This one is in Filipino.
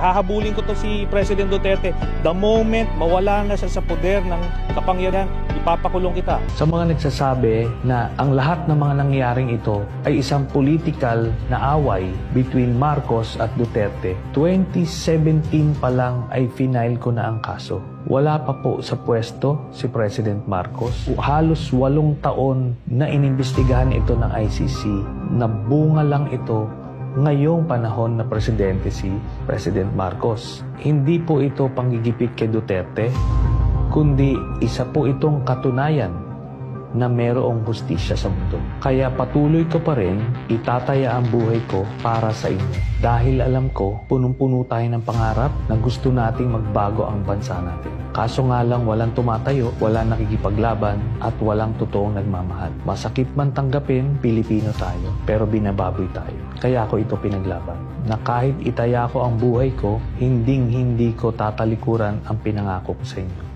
Hahabulin ko to si President Duterte. The moment mawala na siya sa poder ng kapangyarihan, ipapakulong kita. Sa mga nagsasabi na ang lahat ng mga nangyaring ito ay isang political na away between Marcos at Duterte, 2017 pa lang ay final ko na ang kaso. Wala pa po sa pwesto si President Marcos. Halos 8 taon na inimbestigahan ito ng ICC. Nabunga lang ito ngayong panahon na presidente si President Marcos. Hindi po ito panggigipit kay Duterte, kundi isa po itong katunayan na mayroong hustisya sa mundo. Kaya patuloy ko pa rin itataya ang buhay ko para sa inyo. Dahil alam ko, punong-puno tayo ng pangarap na gusto nating magbago ang bansa natin. Kaso nga lang walang tumatayo, walang nakikipaglaban, at walang totoong nagmamahal. Masakit man tanggapin, Pilipino tayo, pero binababoy tayo. Kaya ako ito pinaglaban. Na kahit itaya ko ang buhay ko, hinding-hindi ko tatalikuran ang pinangako ko sa inyo.